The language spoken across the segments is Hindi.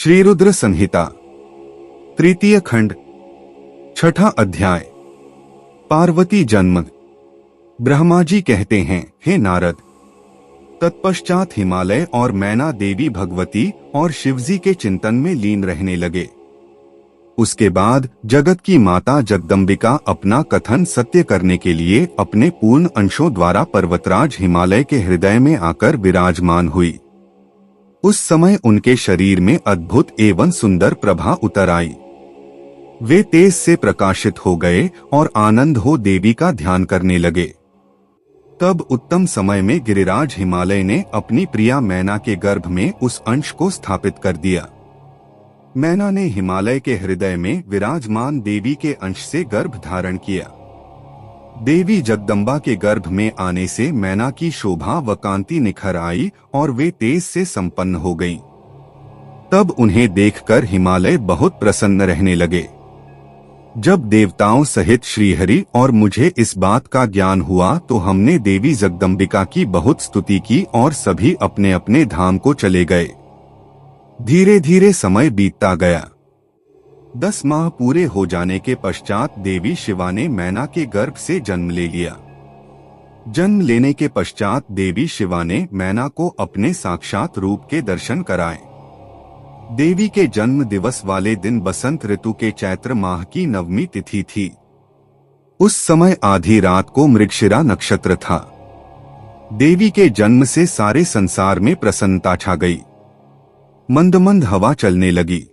श्री रुद्र संहिता तृतीय खंड छठा अध्याय। पार्वती जन्म। ब्रह्मा जी कहते हैं, हे नारद, तत्पश्चात हिमालय और मैना देवी भगवती और शिवजी के चिंतन में लीन रहने लगे। उसके बाद जगत की माता जगदम्बिका अपना कथन सत्य करने के लिए अपने पूर्ण अंशों द्वारा पर्वतराज हिमालय के हृदय में आकर विराजमान हुई। उस समय उनके शरीर में अद्भुत एवं सुंदर प्रभा उतर आई। वे तेज से प्रकाशित हो गए और आनंद हो देवी का ध्यान करने लगे। तब उत्तम समय में गिरिराज हिमालय ने अपनी प्रिया मैना के गर्भ में उस अंश को स्थापित कर दिया। मैना ने हिमालय के हृदय में विराजमान देवी के अंश से गर्भ धारण किया। देवी जगदम्बा के गर्भ में आने से मैना की शोभा व कांति निखर आई और वे तेज से संपन्न हो गईं। तब उन्हें देखकर हिमालय बहुत प्रसन्न रहने लगे। जब देवताओं सहित श्रीहरि और मुझे इस बात का ज्ञान हुआ तो हमने देवी जगदम्बिका की बहुत स्तुति की और सभी अपने अपने धाम को चले गए। धीरे धीरे समय बीतता गया। 10 माह पूरे हो जाने के पश्चात देवी शिवा ने मैना के गर्भ से जन्म ले लिया। जन्म लेने के पश्चात देवी शिवा ने मैना को अपने साक्षात रूप के दर्शन कराए। देवी के जन्म दिवस वाले दिन बसंत ऋतु के चैत्र माह की नवमी तिथि थी। उस समय आधी रात को मृगशिरा नक्षत्र था। देवी के जन्म से सारे संसार में प्रसन्नता छा गई। मंद मंद हवा चलने लगी।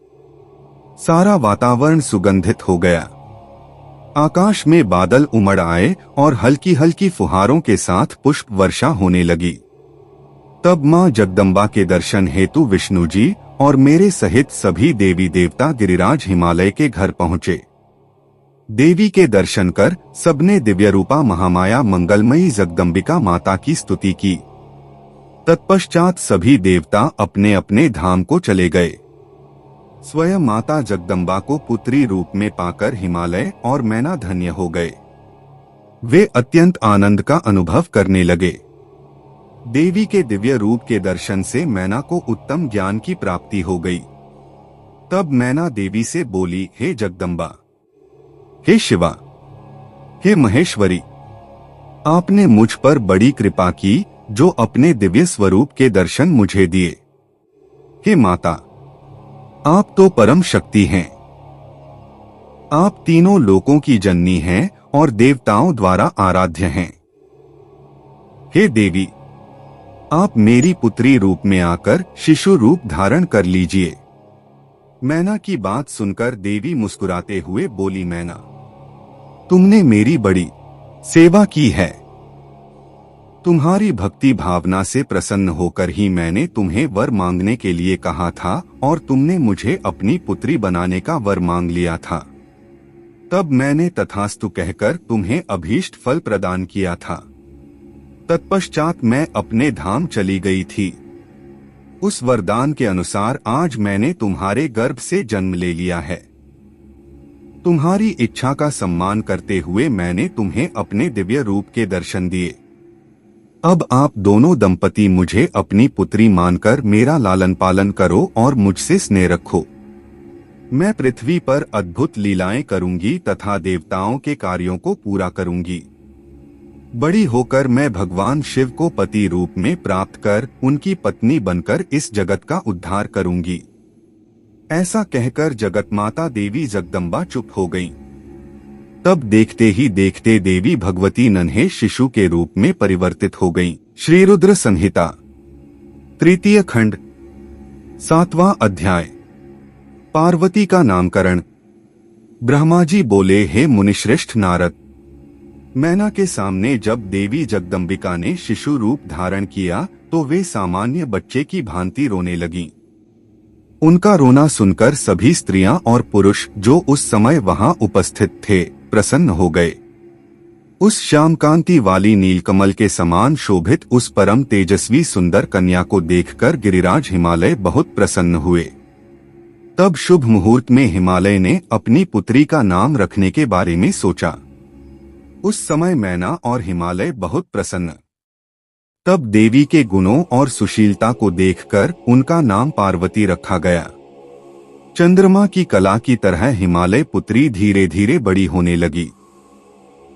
सारा वातावरण सुगंधित हो गया। आकाश में बादल उमड़ आए और हल्की हल्की फुहारों के साथ पुष्प वर्षा होने लगी। तब मां जगदम्बा के दर्शन हेतु विष्णु जी और मेरे सहित सभी देवी देवता गिरिराज हिमालय के घर पहुंचे। देवी के दर्शन कर सबने दिव्य रूपा महामाया मंगलमयी जगदम्बिका माता की स्तुति की। तत्पश्चात सभी देवता अपने अपने धाम को चले गए। स्वयं माता जगदम्बा को पुत्री रूप में पाकर हिमालय और मैना धन्य हो गए। वे अत्यंत आनंद का अनुभव करने लगे। देवी के दिव्य रूप के दर्शन से मैना को उत्तम ज्ञान की प्राप्ति हो गई। तब मैना देवी से बोली, हे जगदम्बा, हे शिवा, हे महेश्वरी, आपने मुझ पर बड़ी कृपा की जो अपने दिव्य स्वरूप के दर्शन मुझे दिए। हे माता, आप तो परम शक्ति हैं। आप तीनों लोकों की जननी हैं और देवताओं द्वारा आराध्य हैं। हे देवी, आप मेरी पुत्री रूप में आकर शिशु रूप धारण कर लीजिए। मैना की बात सुनकर देवी मुस्कुराते हुए बोली, मैना, तुमने मेरी बड़ी सेवा की है। तुम्हारी भक्ति भावना से प्रसन्न होकर ही मैंने तुम्हें वर मांगने के लिए कहा था और तुमने मुझे अपनी पुत्री बनाने का वर मांग लिया था। तब मैंने तथास्तु कहकर तुम्हें अभीष्ट फल प्रदान किया था। तत्पश्चात मैं अपने धाम चली गई थी। उस वरदान के अनुसार आज मैंने तुम्हारे गर्भ से जन्म ले लिया है। तुम्हारी इच्छा का सम्मान करते हुए मैंने तुम्हें अपने दिव्य रूप के दर्शन दिए। अब आप दोनों दंपति मुझे अपनी पुत्री मानकर मेरा लालन पालन करो और मुझसे स्नेह रखो। मैं पृथ्वी पर अद्भुत लीलाएं करूंगी तथा देवताओं के कार्यों को पूरा करूंगी। बड़ी होकर मैं भगवान शिव को पति रूप में प्राप्त कर उनकी पत्नी बनकर इस जगत का उद्धार करूंगी। ऐसा कहकर जगत माता देवी जगदम्बा चुप हो गईं। तब देखते ही देखते देवी भगवती नन्हे शिशु के रूप में परिवर्तित हो गईं। श्री रुद्र संहिता तृतीय खंड 7वां अध्याय। पार्वती का नामकरण। ब्रह्मा जी बोले, हे मुनिश्रेष्ठ नारद, मैना के सामने जब देवी जगदम्बिका ने शिशु रूप धारण किया तो वे सामान्य बच्चे की भांति रोने लगीं। उनका रोना सुनकर सभी स्त्रियां और पुरुष जो उस समय वहां उपस्थित थे प्रसन्न हो गए। उस श्याम कांति वाली नीलकमल के समान शोभित उस परम तेजस्वी सुंदर कन्या को देखकर गिरिराज हिमालय बहुत प्रसन्न हुए। तब शुभ मुहूर्त में हिमालय ने अपनी पुत्री का नाम रखने के बारे में सोचा। उस समय मैना और हिमालय बहुत प्रसन्न। तब देवी के गुणों और सुशीलता को देखकर उनका नाम पार्वती रखा गया। चंद्रमा की कला की तरह हिमालय पुत्री धीरे धीरे बड़ी होने लगी।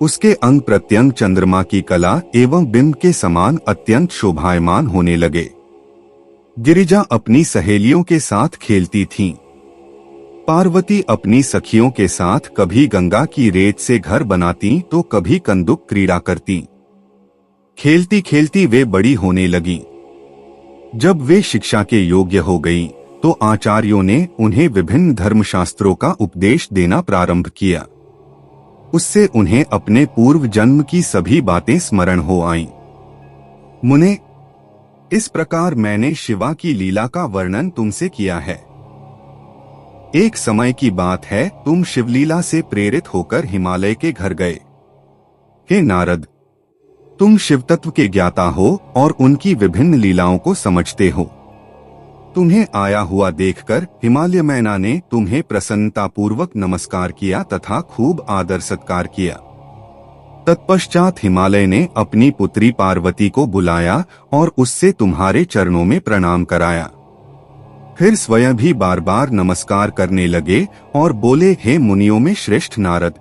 उसके अंग प्रत्यंग चंद्रमा की कला एवं बिंब के समान अत्यंत शोभायमान होने लगे। गिरिजा अपनी सहेलियों के साथ खेलती थीं। पार्वती अपनी सखियों के साथ कभी गंगा की रेत से घर बनाती तो कभी कंदुक क्रीड़ा करती। खेलती खेलती वे बड़ी होने लगीं। जब वे शिक्षा के योग्य हो गईं, तो आचार्यों ने उन्हें विभिन्न धर्मशास्त्रों का उपदेश देना प्रारंभ किया। उससे उन्हें अपने पूर्व जन्म की सभी बातें स्मरण हो आईं। मुने, इस प्रकार मैंने शिवा की लीला का वर्णन तुमसे किया है। एक समय की बात है, तुम शिवलीला से प्रेरित होकर हिमालय के घर गए। हे नारद, तुम शिव तत्व के ज्ञाता हो और उनकी विभिन्न लीलाओं को समझते हो। तुम्हें आया हुआ देखकर हिमालय मैना ने तुम्हें प्रसन्नतापूर्वक नमस्कार किया तथा खूब आदर सत्कार किया। तत्पश्चात हिमालय ने अपनी पुत्री पार्वती को बुलाया और उससे तुम्हारे चरणों में प्रणाम कराया। फिर स्वयं भी बार बार नमस्कार करने लगे और बोले, हे मुनियों में श्रेष्ठ नारद,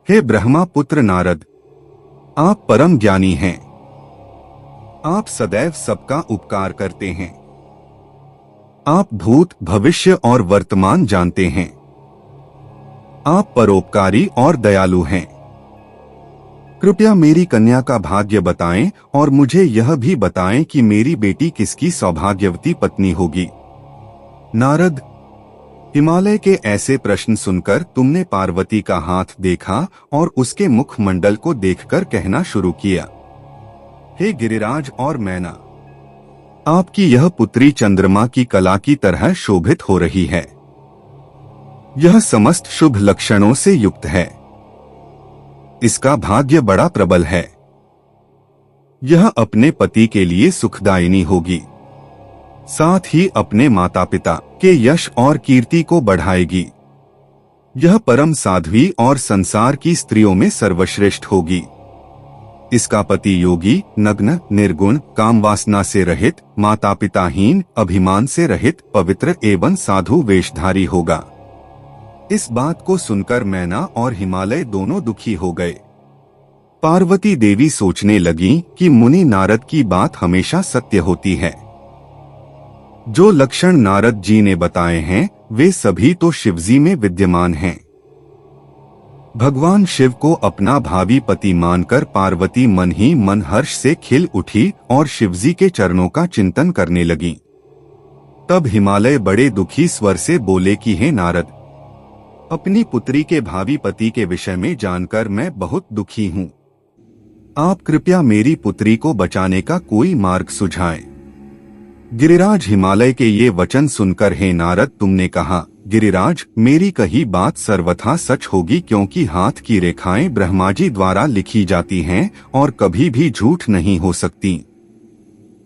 हे ब्रह्मा पुत्र नारद, आप परम ज्ञानी हैं। आप सदैव सबका उपकार करते हैं। आप भूत, भविष्य और वर्तमान जानते हैं। आप परोपकारी और दयालु हैं। कृपया मेरी कन्या का भाग्य बताएं और मुझे यह भी बताएं कि मेरी बेटी किसकी सौभाग्यवती पत्नी होगी। नारद, हिमालय के ऐसे प्रश्न सुनकर तुमने पार्वती का हाथ देखा और उसके मुखमंडल को देखकर कहना शुरू किया, हे गिरिराज और मैना, आपकी यह पुत्री चंद्रमा की कला की तरह शोभित हो रही है। यह समस्त शुभ लक्षणों से युक्त है। इसका भाग्य बड़ा प्रबल है। यह अपने पति के लिए सुखदायिनी होगी, साथ ही अपने माता पिता के यश और कीर्ति को बढ़ाएगी। यह परम साध्वी और संसार की स्त्रियों में सर्वश्रेष्ठ होगी। इसका पति योगी, नग्न, निर्गुण, कामवासना से रहित, माता पिताहीन, अभिमान से रहित, पवित्र एवं साधु वेशधारी होगा। इस बात को सुनकर मैना और हिमालय दोनों दुखी हो गए। पार्वती देवी सोचने लगी कि मुनि नारद की बात हमेशा सत्य होती है। जो लक्षण नारद जी ने बताए हैं, वे सभी तो शिवजी में विद्यमान हैं। भगवान शिव को अपना भावी पति मानकर पार्वती मन ही मन हर्ष से खिल उठी और शिवजी के चरणों का चिंतन करने लगी। तब हिमालय बड़े दुखी स्वर से बोले कि हे नारद, अपनी पुत्री के भावी पति के विषय में जानकर मैं बहुत दुखी हूँ। आप कृपया मेरी पुत्री को बचाने का कोई मार्ग सुझाएं। गिरिराज हिमालय के ये वचन सुनकर, हे नारद, तुमने कहा, गिरिराज, मेरी कही बात सर्वथा सच होगी, क्योंकि हाथ की रेखाएं ब्रह्मा जी द्वारा लिखी जाती हैं और कभी भी झूठ नहीं हो सकती।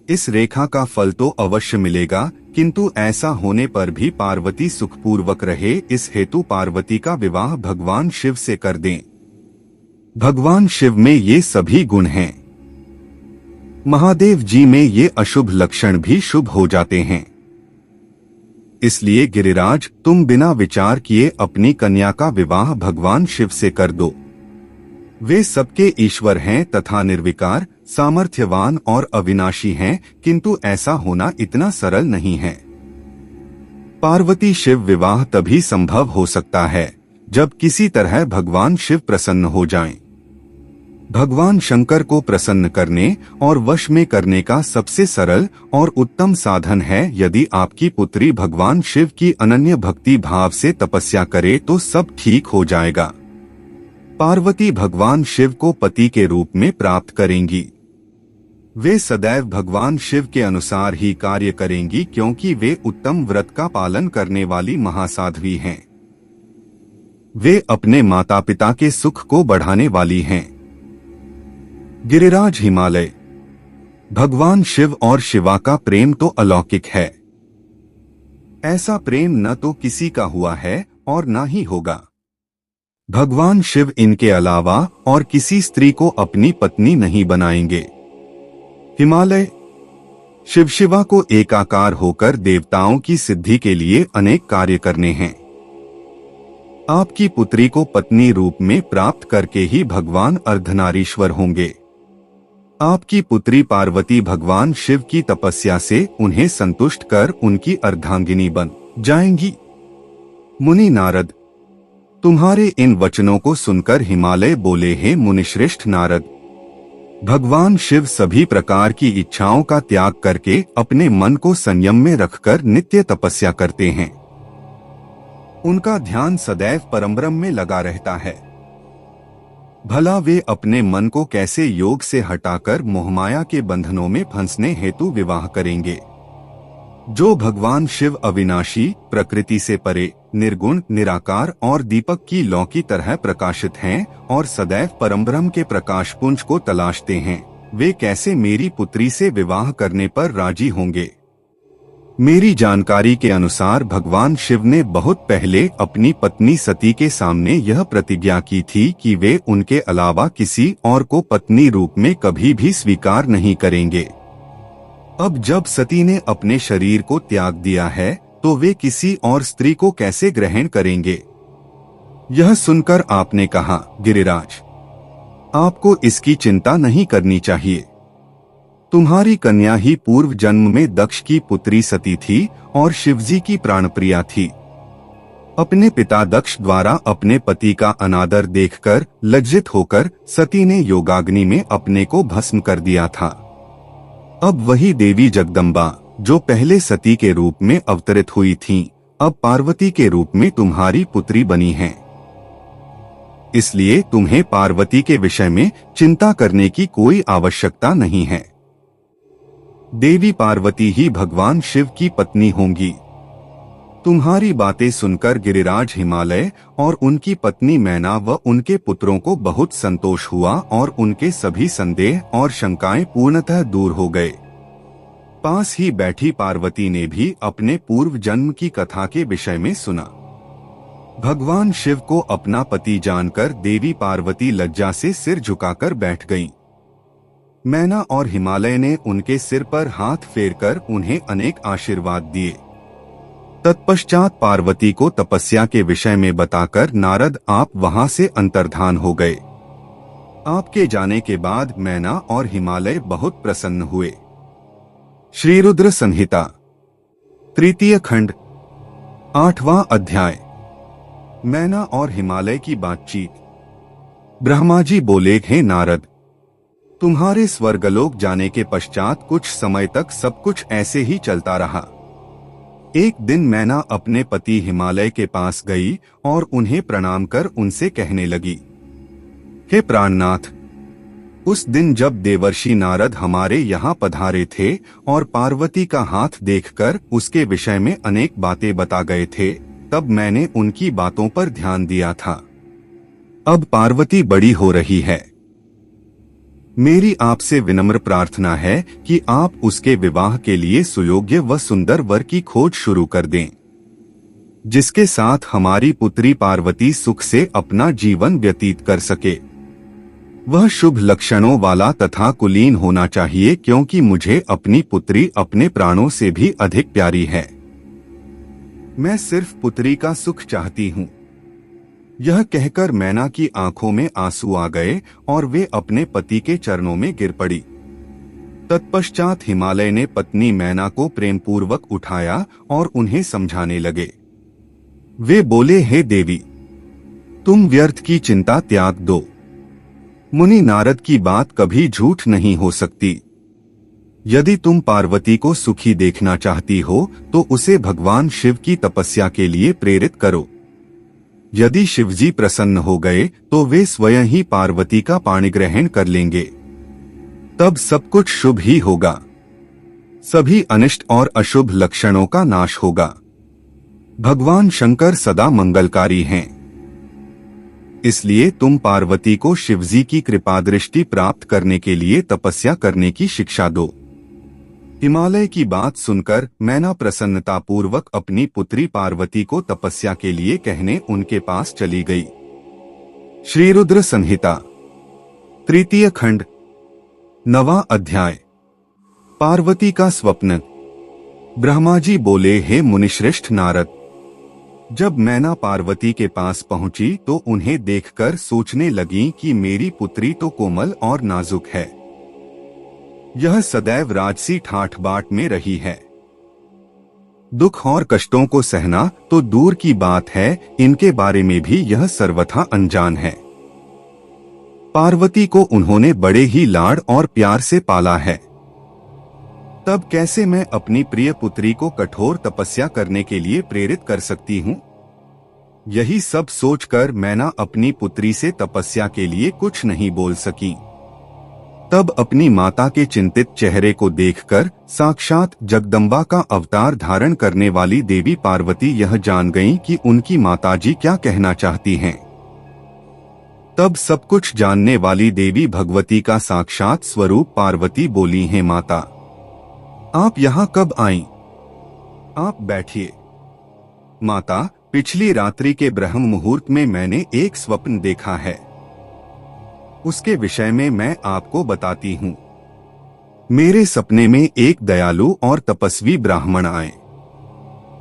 इस रेखा का फल तो अवश्य मिलेगा, किंतु ऐसा होने पर भी पार्वती सुखपूर्वक रहे, इस हेतु पार्वती का विवाह भगवान शिव से कर दें। भगवान शिव में ये सभी गुण हैं। महादेव जी में ये अशुभ लक्षण भी शुभ हो जाते हैं। इसलिए गिरिराज, तुम बिना विचार किए अपनी कन्या का विवाह भगवान शिव से कर दो। वे सबके ईश्वर हैं तथा निर्विकार, सामर्थ्यवान और अविनाशी हैं, किंतु ऐसा होना इतना सरल नहीं है। पार्वती शिव विवाह तभी संभव हो सकता है जब किसी तरह भगवान शिव प्रसन्न हो जाएं। भगवान शंकर को प्रसन्न करने और वश में करने का सबसे सरल और उत्तम साधन है, यदि आपकी पुत्री भगवान शिव की अनन्य भक्ति भाव से तपस्या करे तो सब ठीक हो जाएगा। पार्वती भगवान शिव को पति के रूप में प्राप्त करेंगी। वे सदैव भगवान शिव के अनुसार ही कार्य करेंगी, क्योंकि वे उत्तम व्रत का पालन करने वाली महासाध्वी हैं। वे अपने माता पिता के सुख को बढ़ाने वाली हैं। गिरिराज हिमालय, भगवान शिव और शिवा का प्रेम तो अलौकिक है। ऐसा प्रेम न तो किसी का हुआ है और न ही होगा। भगवान शिव इनके अलावा और किसी स्त्री को अपनी पत्नी नहीं बनाएंगे। हिमालय, शिवा को एकाकार होकर देवताओं की सिद्धि के लिए अनेक कार्य करने हैं। आपकी पुत्री को पत्नी रूप में प्राप्त करके ही भगवान अर्धनारीश्वर होंगे। आपकी पुत्री पार्वती भगवान शिव की तपस्या से उन्हें संतुष्ट कर उनकी अर्धांगिनी बन जाएंगी। मुनि नारद, तुम्हारे इन वचनों को सुनकर हिमालय बोले, हे मुनिश्रेष्ठ नारद, भगवान शिव सभी प्रकार की इच्छाओं का त्याग करके अपने मन को संयम में रखकर नित्य तपस्या करते हैं। उनका ध्यान सदैव परमब्रह्म में लगा रहता है। भला वे अपने मन को कैसे योग से हटाकर मोहमाया के बंधनों में फंसने हेतु विवाह करेंगे। जो भगवान शिव अविनाशी, प्रकृति से परे, निर्गुण, निराकार और दीपक की लौ की तरह प्रकाशित हैं और सदैव परमब्रह्म के प्रकाश पुंज को तलाशते हैं, वे कैसे मेरी पुत्री से विवाह करने पर राजी होंगे। मेरी जानकारी के अनुसार भगवान शिव ने बहुत पहले अपनी पत्नी सती के सामने यह प्रतिज्ञा की थी कि वे उनके अलावा किसी और को पत्नी रूप में कभी भी स्वीकार नहीं करेंगे। अब जब सती ने अपने शरीर को त्याग दिया है तो वे किसी और स्त्री को कैसे ग्रहण करेंगे। यह सुनकर आपने कहा, गिरिराज, आपको इसकी चिंता नहीं करनी चाहिए। तुम्हारी कन्या ही पूर्व जन्म में दक्ष की पुत्री सती थी और शिवजी की प्राणप्रिया थी। अपने पिता दक्ष द्वारा अपने पति का अनादर देखकर लज्जित होकर सती ने योगाग्नि में अपने को भस्म कर दिया था। अब वही देवी जगदम्बा, जो पहले सती के रूप में अवतरित हुई थीं, अब पार्वती के रूप में तुम्हारी पुत्री बनी हैं। इसलिए तुम्हें पार्वती के विषय में चिंता करने की कोई आवश्यकता नहीं है। देवी पार्वती ही भगवान शिव की पत्नी होंगी। तुम्हारी बातें सुनकर गिरिराज हिमालय और उनकी पत्नी मैना व उनके पुत्रों को बहुत संतोष हुआ और उनके सभी संदेह और शंकाएं पूर्णतः दूर हो गए। पास ही बैठी पार्वती ने भी अपने पूर्व जन्म की कथा के विषय में सुना। भगवान शिव को अपना पति जानकर देवी पार्वती लज्जा से सिर झुकाकर बैठ गईं। मैना और हिमालय ने उनके सिर पर हाथ फेरकर उन्हें अनेक आशीर्वाद दिए। तत्पश्चात पार्वती को तपस्या के विषय में बताकर नारद आप वहां से अंतर्धान हो गए। आपके जाने के बाद मैना और हिमालय बहुत प्रसन्न हुए। श्री रुद्र संहिता तृतीय खंड 8वां अध्याय। मैना और हिमालय की बातचीत। ब्रह्मा जी बोले, हे नारद, तुम्हारे स्वर्गलोक जाने के पश्चात कुछ समय तक सब कुछ ऐसे ही चलता रहा। एक दिन मैना अपने पति हिमालय के पास गई और उन्हें प्रणाम कर उनसे कहने लगी, हे प्राणनाथ, उस दिन जब देवर्षि नारद हमारे यहाँ पधारे थे और पार्वती का हाथ देखकर उसके विषय में अनेक बातें बता गए थे, तब मैंने उनकी बातों पर ध्यान दिया था। अब पार्वती बड़ी हो रही है। मेरी आपसे विनम्र प्रार्थना है कि आप उसके विवाह के लिए सुयोग्य व सुंदर वर की खोज शुरू कर दें, जिसके साथ हमारी पुत्री पार्वती सुख से अपना जीवन व्यतीत कर सके। वह शुभ लक्षणों वाला तथा कुलीन होना चाहिए, क्योंकि मुझे अपनी पुत्री अपने प्राणों से भी अधिक प्यारी है। मैं सिर्फ पुत्री का सुख चाहती हूँ। यह कहकर मैना की आंखों में आंसू आ गए और वे अपने पति के चरणों में गिर पड़ी। तत्पश्चात हिमालय ने पत्नी मैना को प्रेम पूर्वक उठाया और उन्हें समझाने लगे। वे बोले, हे देवी, तुम व्यर्थ की चिंता त्याग दो। मुनि नारद की बात कभी झूठ नहीं हो सकती। यदि तुम पार्वती को सुखी देखना चाहती हो तो उसे भगवान शिव की तपस्या के लिए प्रेरित करो। यदि शिवजी प्रसन्न हो गए तो वे स्वयं ही पार्वती का पाणिग्रहण कर लेंगे। तब सब कुछ शुभ ही होगा। सभी अनिष्ट और अशुभ लक्षणों का नाश होगा। भगवान शंकर सदा मंगलकारी हैं। इसलिए तुम पार्वती को शिवजी की कृपा दृष्टि प्राप्त करने के लिए तपस्या करने की शिक्षा दो। हिमालय की बात सुनकर मैना प्रसन्नतापूर्वक अपनी पुत्री पार्वती को तपस्या के लिए कहने उनके पास चली गई। श्री रुद्र संहिता तृतीय खंड 9वां अध्याय। पार्वती का स्वप्न। ब्रह्मा जी बोले, हे मुनिश्रेष्ठ नारद, जब मैना पार्वती के पास पहुंची तो उन्हें देखकर सोचने लगी कि मेरी पुत्री तो कोमल और नाजुक है। यह सदैव राजसी ठाठ बाट में रही है। दुख और कष्टों को सहना तो दूर की बात है, इनके बारे में भी यह सर्वथा अनजान है। पार्वती को उन्होंने बड़े ही लाड और प्यार से पाला है। तब कैसे मैं अपनी प्रिय पुत्री को कठोर तपस्या करने के लिए प्रेरित कर सकती हूँ? यही सब सोचकर मैना अपनी पुत्री से तपस्या के लिए कुछ नहीं बोल सकी। तब अपनी माता के चिंतित चेहरे को देखकर साक्षात जगदम्बा का अवतार धारण करने वाली देवी पार्वती यह जान गईं कि उनकी माताजी क्या कहना चाहती हैं। तब सब कुछ जानने वाली देवी भगवती का साक्षात स्वरूप पार्वती बोली, हैं माता, आप यहाँ कब आईं? आप बैठिए। माता, पिछली रात्रि के ब्रह्म मुहूर्त में मैंने एक स्वप्न देखा है। उसके विषय में मैं आपको बताती हूँ। मेरे सपने में एक दयालु और तपस्वी ब्राह्मण आए।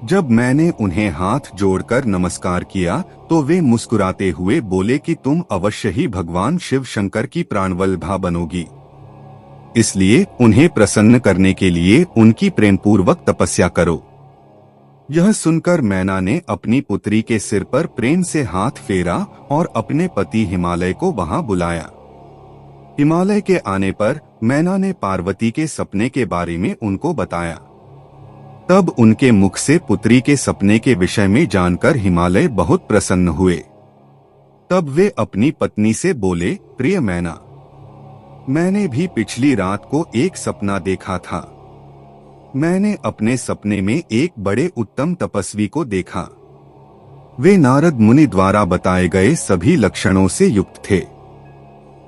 जब मैंने उन्हें हाथ जोड़कर नमस्कार किया तो वे मुस्कुराते हुए बोले कि तुम अवश्य ही भगवान शिव शंकर की प्राणवल्लभा बनोगी, इसलिए उन्हें प्रसन्न करने के लिए उनकी प्रेमपूर्वक तपस्या करो। यह सुनकर मैना ने अपनी पुत्री के सिर पर प्रेम से हाथ फेरा और अपने पति हिमालय को वहां बुलाया। हिमालय के आने पर मैना ने पार्वती के सपने के बारे में उनको बताया। तब उनके मुख से पुत्री के सपने के विषय में जानकर हिमालय बहुत प्रसन्न हुए। तब वे अपनी पत्नी से बोले, प्रिय मैना, मैंने भी पिछली रात को एक सपना देखा था। मैंने अपने सपने में एक बड़े उत्तम तपस्वी को देखा। वे नारद मुनि द्वारा बताए गए सभी लक्षणों से युक्त थे।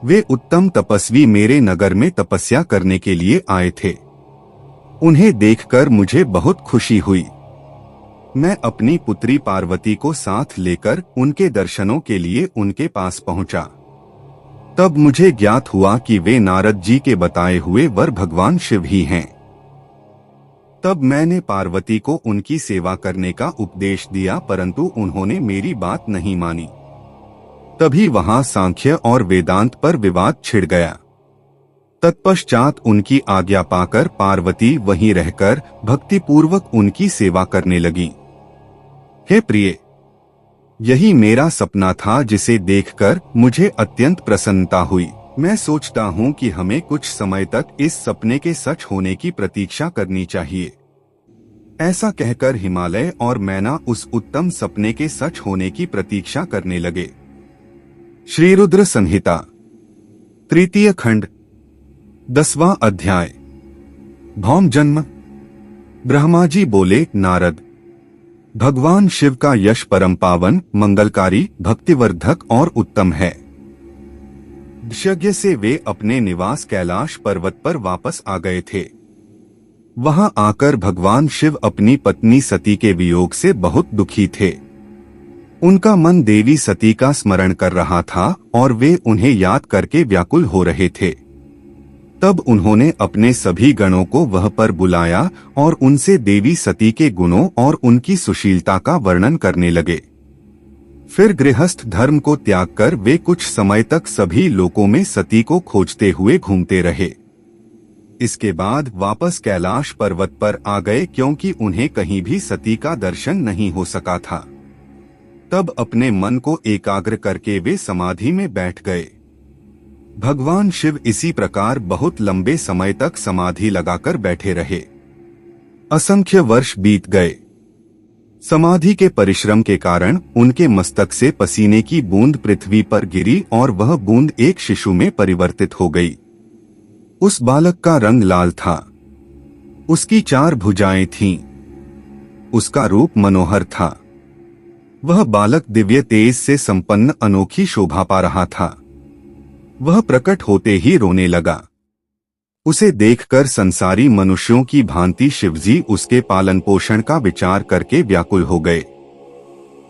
वे उत्तम तपस्वी मेरे नगर में तपस्या करने के लिए आए थे। उन्हें देखकर मुझे बहुत खुशी हुई। मैं अपनी पुत्री पार्वती को साथ लेकर उनके दर्शनों के लिए उनके पास पहुंचा। तब मुझे ज्ञात हुआ कि वे नारद जी के बताए हुए वर भगवान शिव ही हैं। तब मैंने पार्वती को उनकी सेवा करने का उपदेश दिया, परंतु उन्होंने मेरी बात नहीं मानी। तभी वहां सांख्य और वेदांत पर विवाद छिड़ गया। तत्पश्चात उनकी आज्ञा पाकर पार्वती वहीं रहकर भक्तिपूर्वक उनकी सेवा करने लगी। हे प्रिय, यही मेरा सपना था जिसे देखकर मुझे अत्यंत प्रसन्नता हुई। मैं सोचता हूँ कि हमें कुछ समय तक इस सपने के सच होने की प्रतीक्षा करनी चाहिए। ऐसा कहकर हिमालय और मैना उस उत्तम सपने के सच होने की प्रतीक्षा करने लगे। श्री रुद्र संहिता, तृतीय खंड, 10वां अध्याय। भौम जन्म। ब्रह्मा जी बोले, नारद, भगवान शिव का यश परम पावन, मंगलकारी, भक्तिवर्धक और उत्तम है। यज्ञ से वे अपने निवास कैलाश पर्वत पर वापस आ गए थे। वहां आकर भगवान शिव अपनी पत्नी सती के वियोग से बहुत दुखी थे। उनका मन देवी सती का स्मरण कर रहा था और वे उन्हें याद करके व्याकुल हो रहे थे। तब उन्होंने अपने सभी गणों को वह पर बुलाया और उनसे देवी सती के गुणों और उनकी सुशीलता का वर्णन करने लगे। फिर गृहस्थ धर्म को त्याग कर वे कुछ समय तक सभी लोकों में सती को खोजते हुए घूमते रहे। इसके बाद वापस कैलाश पर्वत पर आ गए, क्योंकि उन्हें कहीं भी सती का दर्शन नहीं हो सका था। तब अपने मन को एकाग्र करके वे समाधि में बैठ गए। भगवान शिव इसी प्रकार बहुत लंबे समय तक समाधि लगाकर बैठे रहे। असंख्य वर्ष बीत गए। समाधि के परिश्रम के कारण उनके मस्तक से पसीने की बूंद पृथ्वी पर गिरी और वह बूंद एक शिशु में परिवर्तित हो गई। उस बालक का रंग लाल था। उसकी 4 भुजाएं थीं। उसका रूप मनोहर था। वह बालक दिव्य तेज से संपन्न अनोखी शोभा पा रहा था। वह प्रकट होते ही रोने लगा। उसे देखकर संसारी मनुष्यों की भांति शिवजी उसके पालन पोषण का विचार करके व्याकुल हो गए।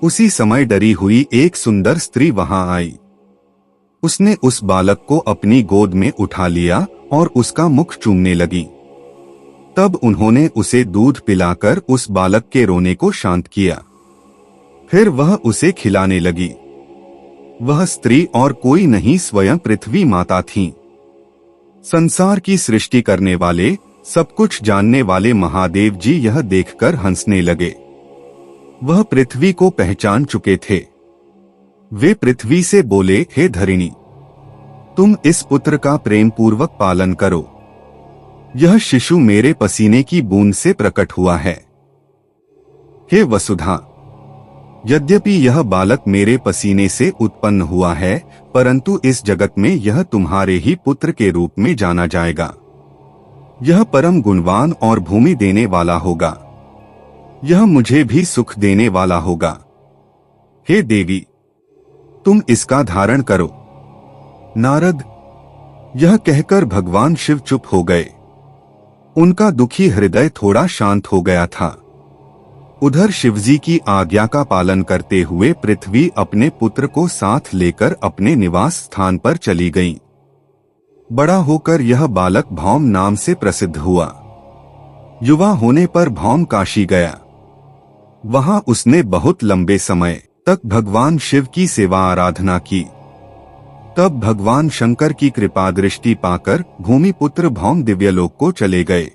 उसी समय डरी हुई एक सुंदर स्त्री वहां आई। उसने उस बालक को अपनी गोद में उठा लिया और उसका मुख चूमने लगी। तब उन्होंने उसे दूध पिलाकर उस बालक के रोने को शांत किया। फिर वह उसे खिलाने लगी। वह स्त्री और कोई नहीं स्वयं पृथ्वी माता थीं। संसार की सृष्टि करने वाले, सब कुछ जानने वाले महादेव जी यह देखकर हंसने लगे। वह पृथ्वी को पहचान चुके थे। वे पृथ्वी से बोले, हे धरिणी, तुम इस पुत्र का प्रेम पूर्वक पालन करो। यह शिशु मेरे पसीने की बूंद से प्रकट हुआ है। हे वसुधा, यद्यपि यह बालक मेरे पसीने से उत्पन्न हुआ है, परंतु इस जगत में यह तुम्हारे ही पुत्र के रूप में जाना जाएगा। यह परम गुणवान और भूमि देने वाला होगा। यह मुझे भी सुख देने वाला होगा। हे देवी, तुम इसका धारण करो। नारद, यह कहकर भगवान शिव चुप हो गए। उनका दुखी हृदय थोड़ा शांत हो गया था। उधर शिवजी की आज्ञा का पालन करते हुए पृथ्वी अपने पुत्र को साथ लेकर अपने निवास स्थान पर चली गई। बड़ा होकर यह बालक भौम नाम से प्रसिद्ध हुआ। युवा होने पर भौम काशी गया। वहां उसने बहुत लंबे समय तक भगवान शिव की सेवा आराधना की। तब भगवान शंकर की कृपा दृष्टि पाकर भूमिपुत्र भौम दिव्यलोक को चले गए।